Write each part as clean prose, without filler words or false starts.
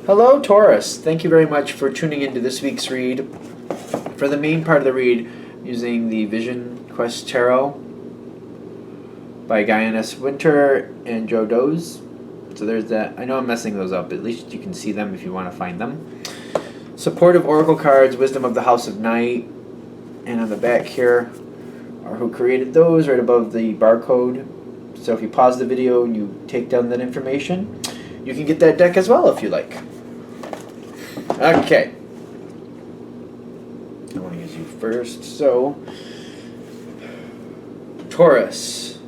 Hello, Taurus. Thank you very much for tuning into this week's read. For the main part of the read, using the Vision Quest Tarot by Guyan S. Winter and Joe Doze. So there's that. I know I'm messing those up, but at least you can see them if you want to find them. Supportive Oracle cards, Wisdom of the House of Night. And on the back here are who created those right above the barcode. So if you pause the video and you take down that information, you can get that deck as well if you like. Okay. I want to use you first. So, Taurus.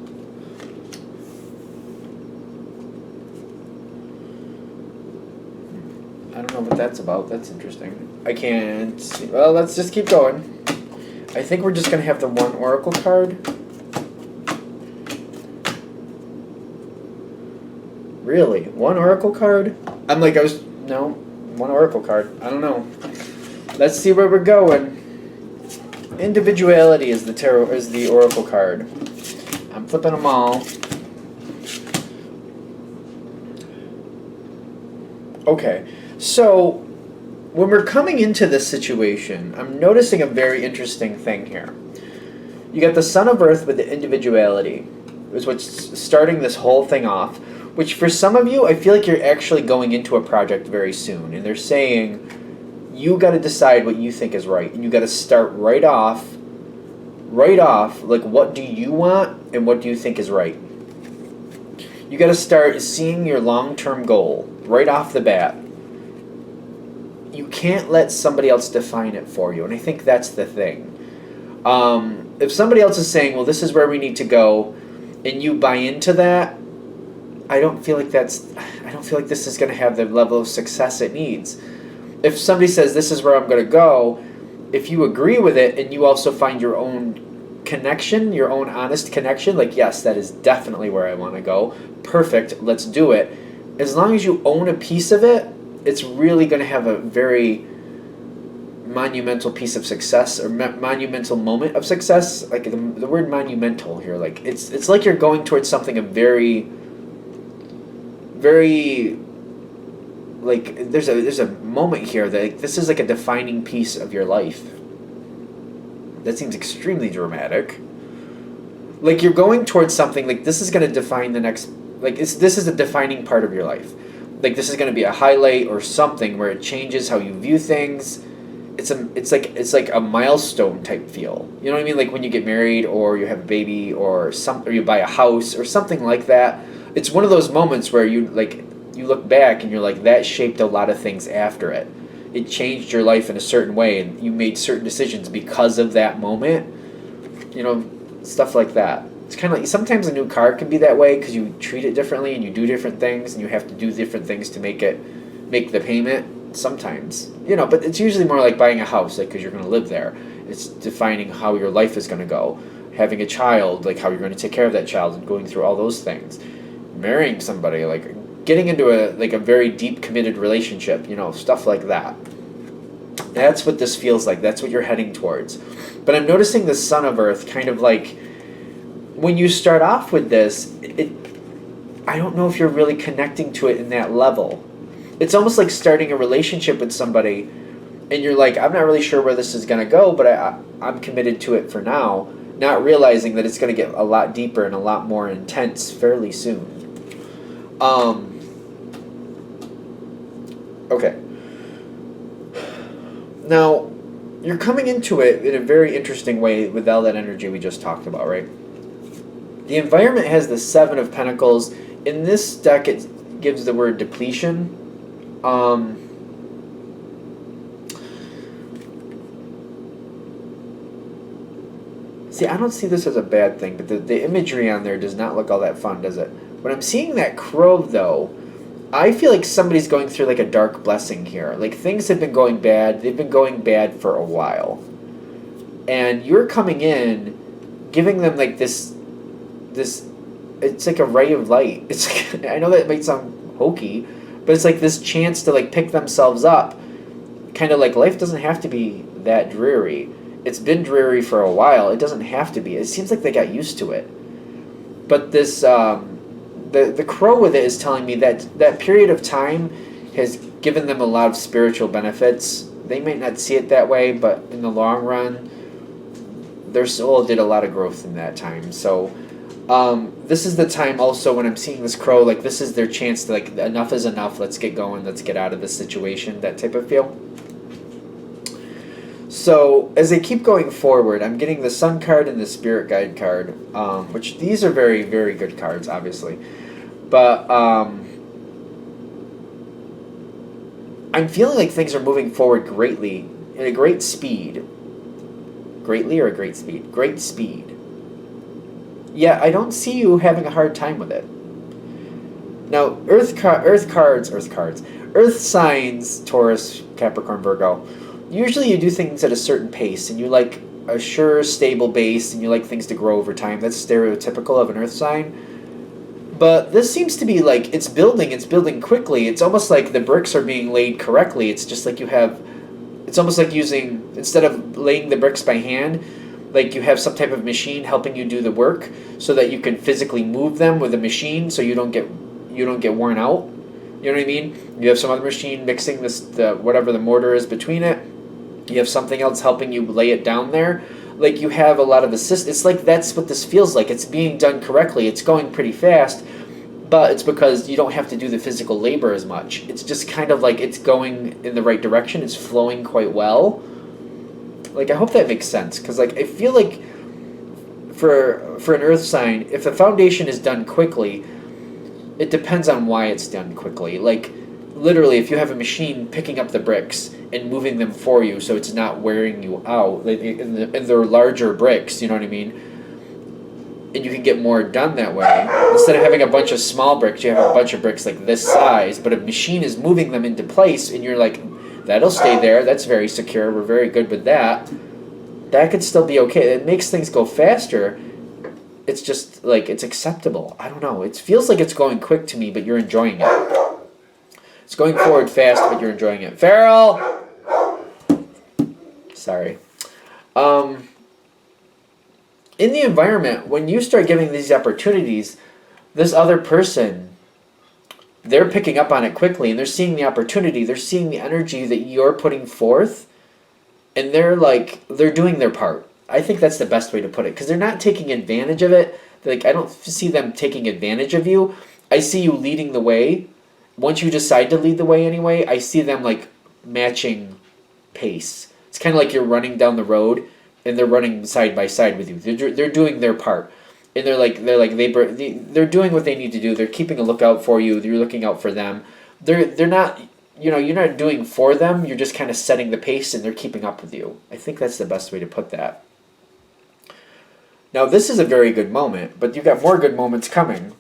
I don't know what that's about. That's interesting. I can't see. Well, let's just keep going. I think we're just going to have the one Oracle card. Really? One Oracle card? No, one Oracle card. I don't know. Let's see where we're going. Individuality is the Oracle card. I'm flipping them all. Okay, so when we're coming into this situation, I'm noticing a very interesting thing here. You got the Son of Earth with the individuality, is what's starting this whole thing off. Which for some of you, I feel like you're actually going into a project very soon. And they're saying, you got to decide what you think is right. And you got to start right off, like what do you want and what do you think is right. You got to start seeing your long-term goal right off the bat. You can't let somebody else define it for you. And I think that's the thing. If somebody else is saying, well, this is where we need to go, and you buy into that, I don't feel like this is going to have the level of success it needs. If somebody says this is where I'm going to go, if you agree with it and you also find your own connection, your own honest connection, like yes, that is definitely where I want to go. Perfect, let's do it. As long as you own a piece of it, it's really going to have a very monumental piece of success or monumental moment of success. Like the word monumental here, like it's like you're going towards something of very like there's a moment here that like, this is like a defining piece of your life. That seems extremely dramatic. Like you're going towards something like this is going to define the next, like this is a defining part of your life. Like this is going to be a highlight or something where it changes how you view things. It's like a milestone type feel. You know what I mean? Like when you get married or you have a baby or you buy a house or something like that. It's one of those moments where you look back and you're like, that shaped a lot of things after it. It changed your life in a certain way and you made certain decisions because of that moment. You know, stuff like that. It's kind of like sometimes a new car can be that way because you treat it differently and you do different things and you have to do different things to make the payment sometimes. You know, but it's usually more like buying a house, like because you're going to live there. It's defining how your life is going to go. Having a child, like how you're going to take care of that child and going through all those things. Marrying somebody, like getting into a very deep committed relationship, you know, stuff like that. That's what this feels like. That's what you're heading towards. But I'm noticing the Son of Earth kind of like when you start off with this, I don't know if you're really connecting to it in that level. It's almost like starting a relationship with somebody and you're like, I'm not really sure where this is going to go, but I'm committed to it for now, not realizing that it's going to get a lot deeper and a lot more intense fairly soon. Okay. Now, you're coming into it in a very interesting way with all that energy we just talked about, right? The environment has the Seven of Pentacles. In this deck, it gives the word depletion. See, I don't see this as a bad thing, but the imagery on there does not look all that fun, does it? When I'm seeing that crow, though, I feel like somebody's going through like a dark blessing here. Like things have been going bad. They've been going bad for a while. And you're coming in, giving them like this, it's like a ray of light. It's like, I know that might sound hokey, but it's like this chance to like pick themselves up. Kind of like life doesn't have to be that dreary. It's been dreary for a while. It doesn't have to be. It seems like they got used to it. But this, the crow with it is telling me that that period of time has given them a lot of spiritual benefits. They might not see it that way, but in the long run, their soul did a lot of growth in that time. So this is the time also when I'm seeing this crow, like this is their chance to like, enough is enough, let's get going, let's get out of this situation, that type of feel. So as they keep going forward, I'm getting the Sun card and the Spirit Guide card, which these are very, very good cards, obviously. But I'm feeling like things are moving forward greatly, at a great speed. Greatly or a great speed? Great speed. Yeah, I don't see you having a hard time with it. Now, Earth signs, Taurus, Capricorn, Virgo, usually you do things at a certain pace, and you like a sure, stable base, and you like things to grow over time. That's stereotypical of an Earth sign. But this seems to be like, it's building quickly. It's almost like the bricks are being laid correctly. It's just like it's almost like using, instead of laying the bricks by hand, like you have some type of machine helping you do the work so that you can physically move them with a machine so you don't get worn out. You know what I mean? You have some other machine mixing whatever the mortar is between it. You have something else helping you lay it down there. Like you have a lot of assist. It's like that's what this feels like. It's being done correctly. It's going pretty fast, but it's because you don't have to do the physical labor as much. It's just kind of like it's going in the right direction. It's flowing quite well. Like I hope that makes sense, because like I feel like for an Earth sign, if the foundation is done quickly, it depends on why it's done quickly. Like literally, if you have a machine picking up the bricks and moving them for you so it's not wearing you out, and they're larger bricks, you know what I mean? And you can get more done that way. Instead of having a bunch of small bricks, you have a bunch of bricks like this size, but a machine is moving them into place, and you're like, that'll stay there, that's very secure, we're very good with that. That could still be okay. It makes things go faster. It's just like, it's acceptable. I don't know. It feels like it's going quick to me, but you're enjoying it. It's going forward fast, but you're enjoying it. Farrell! Sorry. In the environment, when you start giving these opportunities, this other person, they're picking up on it quickly, and they're seeing the opportunity, they're seeing the energy that you're putting forth, and they're doing their part. I think that's the best way to put it, because they're not taking advantage of it. Like, I don't see them taking advantage of you. I see you leading the way. Once you decide to lead the way anyway, I see them like matching pace. It's kind of like you're running down the road and they're running side by side with you. They're doing their part, and they're doing what they need to do. They're keeping a lookout for you. You're looking out for them. They're not, you're not doing for them. You're just kind of setting the pace, and they're keeping up with you. I think that's the best way to put that. Now this is a very good moment, but you've got more good moments coming.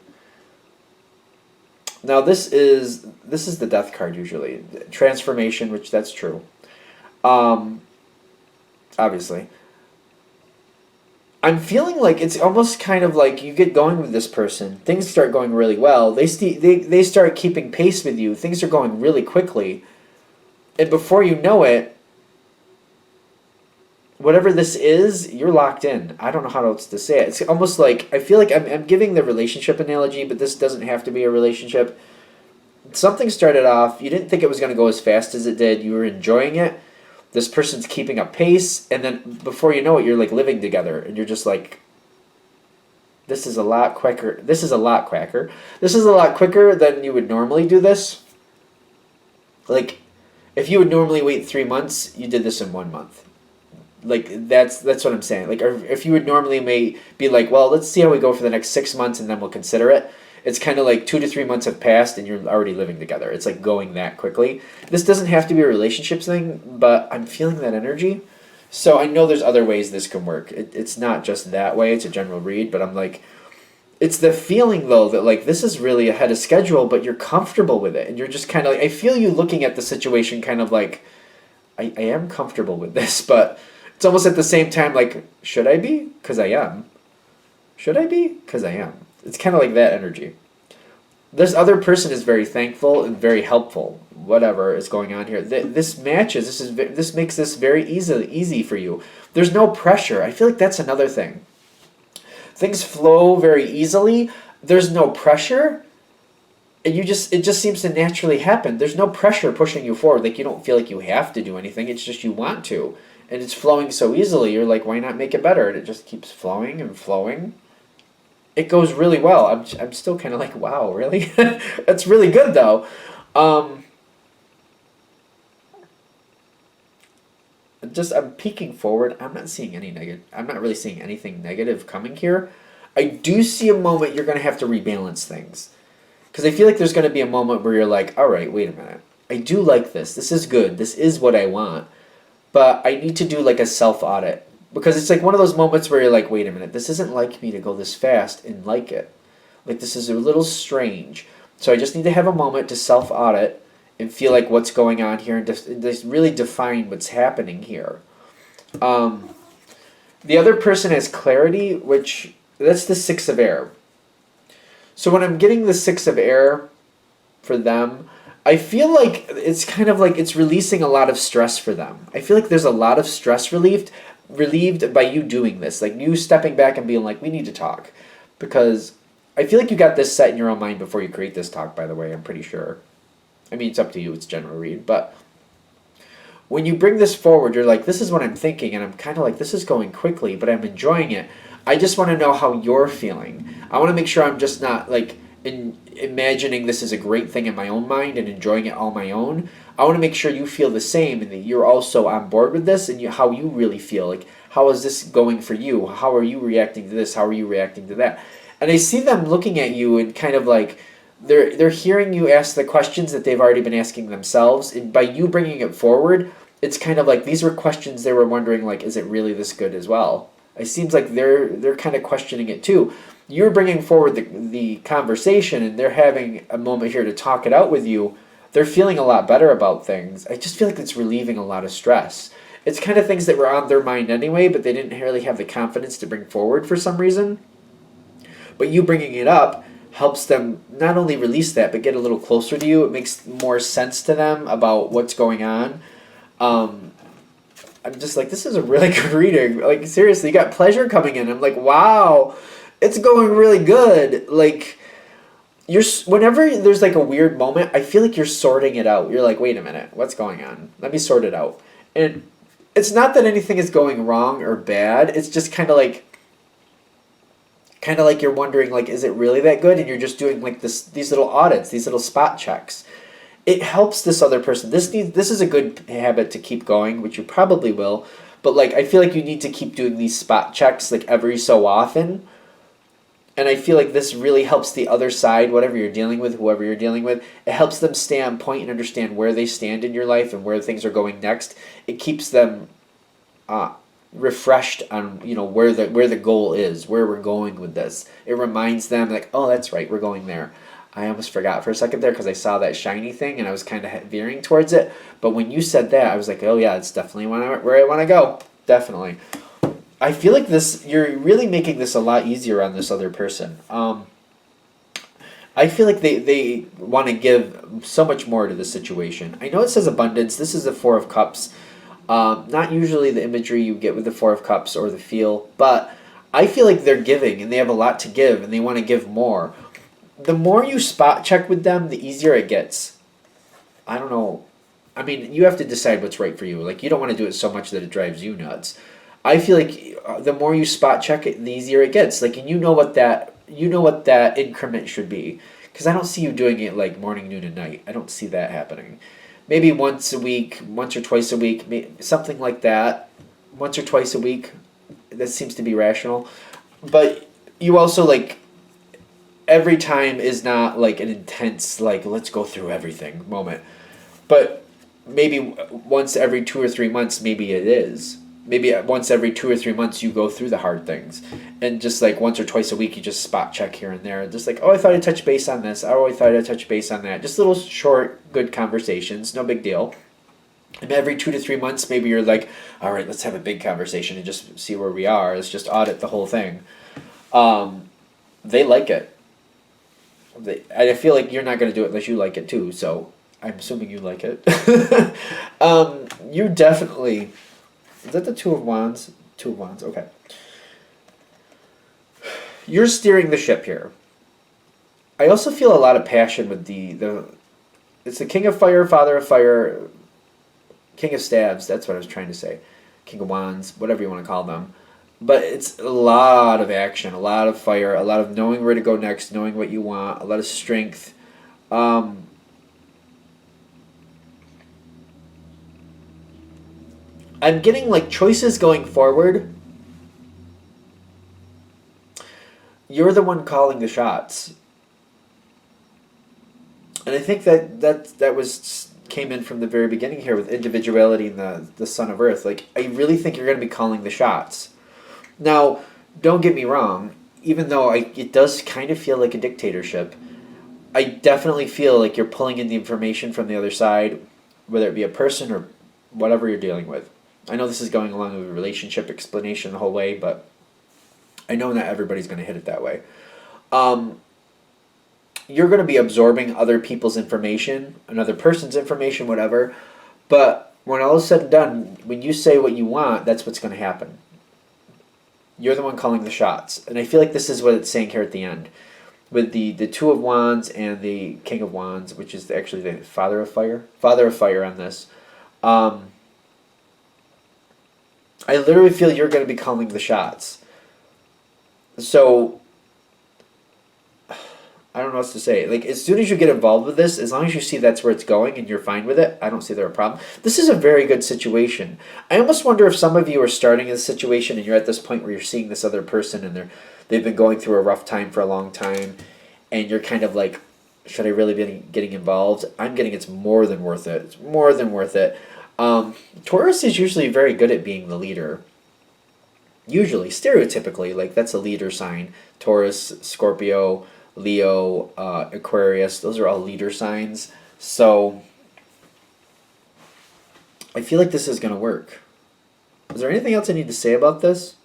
Now this is the death card usually. Transformation, which that's true. Obviously. I'm feeling like it's almost kind of like you get going with this person. Things start going really well. They start keeping pace with you. Things are going really quickly. And before you know it, whatever this is, you're locked in. I don't know how else to say it. It's almost like, I feel like I'm giving the relationship analogy, but this doesn't have to be a relationship. Something started off, you didn't think it was going to go as fast as it did. You were enjoying it. This person's keeping up pace, and then before you know it, you're like living together, and you're just like, this is a lot quicker. This is a lot quicker. This is a lot quicker than you would normally do this. Like, if you would normally wait 3 months, you did this in 1 month. Like, that's what I'm saying. Like, or if you would normally be like, well, let's see how we go for the next 6 months, and then we'll consider it. It's kind of like 2 to 3 months have passed, and you're already living together. It's like going that quickly. This doesn't have to be a relationships thing, but I'm feeling that energy. So I know there's other ways this can work. It's not just that way. It's a general read, but I'm like, it's the feeling, though, that like this is really ahead of schedule, but you're comfortable with it. And you're just kind of like, I feel you looking at the situation kind of like, I am comfortable with this, but it's almost at the same time like, should I be? Because I am. Should I be? Because I am. It's kind of like that energy. This other person is very thankful and very helpful. Whatever is going on here, this matches. This makes this very easy for you. There's no pressure. I feel like that's another thing. Things flow very easily. There's no pressure. and it just seems to naturally happen. There's no pressure pushing you forward. Like, you don't feel like you have to do anything. It's just you want to. And it's flowing so easily. You're like, why not make it better? And it just keeps flowing and flowing. It goes really well. I'm still kind of like, wow, really? That's really good, though. I'm peeking forward. I'm not seeing any negative. I'm not really seeing anything negative coming here. I do see a moment you're going to have to rebalance things. Because I feel like there's going to be a moment where you're like, all right, wait a minute. I do like this. This is good. This is what I want. But I need to do like a self-audit. Because it's like one of those moments where you're like, wait a minute. This isn't like me to go this fast and like it. Like, this is a little strange. So I just need to have a moment to self-audit and feel like what's going on here and just really define what's happening here. The other person has clarity, which that's the Six of Air. So when I'm getting the Six of Air for them, I feel like it's kind of like it's releasing a lot of stress for them. I feel like there's a lot of stress relieved by you doing this. Like, you stepping back and being like, we need to talk. Because I feel like you got this set in your own mind before you create this talk, by the way, I'm pretty sure. I mean, it's up to you, it's general read. But when you bring this forward, you're like, this is what I'm thinking, and I'm kind of like, this is going quickly, but I'm enjoying it. I just want to know how you're feeling. I want to make sure I'm just not like imagining this is a great thing in my own mind and enjoying it all my own. I want to make sure you feel the same and that you're also on board with this and how you really feel. Like, how is this going for you? How are you reacting to this? How are you reacting to that? And I see them looking at you and kind of like they're hearing you ask the questions that they've already been asking themselves. And by you bringing it forward, it's kind of like these were questions they were wondering, like, is it really this good as well? It seems like they're kind of questioning it too. You're bringing forward the conversation, and they're having a moment here to talk it out with you. They're feeling a lot better about things. I just feel like it's relieving a lot of stress. It's kind of things that were on their mind anyway, but they didn't really have the confidence to bring forward for some reason. But you bringing it up helps them not only release that, but get a little closer to you. It makes more sense to them about what's going on. I'm just like, this is a really good reading. Like, seriously, you got pleasure coming in. I'm like, wow, it's going really good. Like, whenever there's like a weird moment, I feel like you're sorting it out. You're like, wait a minute, what's going on? Let me sort it out. And it's not that anything is going wrong or bad. It's just kind of like you're wondering, like, is it really that good? And you're just doing like these little audits, these little spot checks. It helps this other person. This is a good habit to keep going, which you probably will. But like, I feel like you need to keep doing these spot checks like every so often. And I feel like this really helps the other side, whatever you're dealing with, whoever you're dealing with. It helps them stay on point and understand where they stand in your life and where things are going next. It keeps them refreshed on, where the goal is, where we're going with this. It reminds them like, oh, that's right, we're going there. I almost forgot for a second there because I saw that shiny thing and I was kind of veering towards it. But when you said that, I was like, oh yeah, it's definitely where I want to go. Definitely. I feel like you're really making this a lot easier on this other person. I feel like they want to give so much more to the situation. I know it says abundance. This is the Four of Cups. Not usually the imagery you get with the Four of Cups or the feel, but I feel like they're giving and they have a lot to give and they want to give more. The more you spot check with them, the easier it gets. I don't know. I mean, you have to decide what's right for you. Like, you don't want to do it so much that it drives you nuts. I feel like the more you spot check it, the easier it gets. Like, and you know what that increment should be. Because I don't see you doing it like morning, noon, and night. I don't see that happening. Maybe once a week, once or twice a week, something like that. Once or twice a week. That seems to be rational. But you also, like, every time is not like an intense, like, let's go through everything moment. But maybe once every 2 or 3 months, maybe it is. Maybe once every 2 or 3 months you go through the hard things. And just like once or twice a week you just spot check here and there. Just like, oh, I thought I'd touch base on this. Oh, I thought I'd touch base on that. Just little short, good conversations. No big deal. And every 2 to 3 months maybe you're like, all right, let's have a big conversation and just see where we are. Let's just audit the whole thing. They like it. I feel like you're not going to do it unless you like it too. So I'm assuming you like it. You definitely... Is that the Two of Wands? Two of Wands, okay. You're steering the ship here. I also feel a lot of passion with the it's the King of Fire, Father of Fire, King of Stabs. That's what I was trying to say. King of Wands, whatever you want to call them. But it's a lot of action, a lot of fire, a lot of knowing where to go next, knowing what you want, a lot of strength. Um, I'm getting like choices going forward. You're the one calling the shots, and I think that was came in from the very beginning here with individuality and the Son of Earth. Like I really think you're going to be calling the shots. Now, don't get me wrong. Even though it does kind of feel like a dictatorship, I definitely feel like you're pulling in the information from the other side, whether it be a person or whatever you're dealing with. I know this is going along with a relationship explanation the whole way, but I know not everybody's going to hit it that way. Um, you're going to be absorbing other people's information, another person's information, whatever. But when all is said and done, when you say what you want, that's what's going to happen. You're the one calling the shots. And I feel like this is what it's saying here at the end. With the Two of Wands and the King of Wands, which is actually the Father of Fire. Father of Fire on this. I literally feel you're going to be calling the shots. So, I don't know what to say. Like, as soon as you get involved with this, as long as you see that's where it's going and you're fine with it, I don't see there a problem. This is a very good situation. I almost wonder if some of you are starting in this situation and you're at this point where you're seeing this other person and they've been going through a rough time for a long time, and you're kind of like, should I really be getting involved? I'm getting it's more than worth it. It's more than worth it. Taurus is usually very good at being the leader. Usually, stereotypically, like that's a leader sign. Taurus, Scorpio, Leo, Aquarius, those are all leader signs. So I feel like this is going to work. Is there anything else I need to say about this?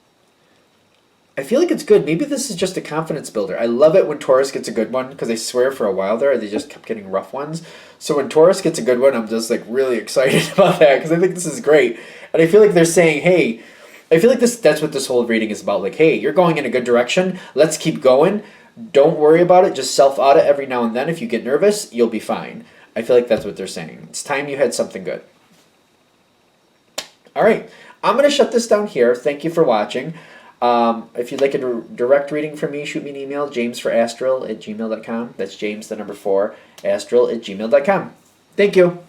I feel like it's good. Maybe this is just a confidence builder. I love it when Taurus gets a good one because I swear for a while there they just kept getting rough ones. So when Taurus gets a good one, I'm just like really excited about that because I think this is great. And I feel like they're saying, hey, I feel like that's what this whole reading is about. Like, hey, you're going in a good direction. Let's keep going. Don't worry about it. Just self-audit every now and then. If you get nervous, you'll be fine. I feel like that's what they're saying. It's time you had something good. All right. I'm going to shut this down here. Thank you for watching. If you'd like a direct reading from me, shoot me an email, jamesforastral@gmail.com. That's James, the number 4, astral@gmail.com. Thank you.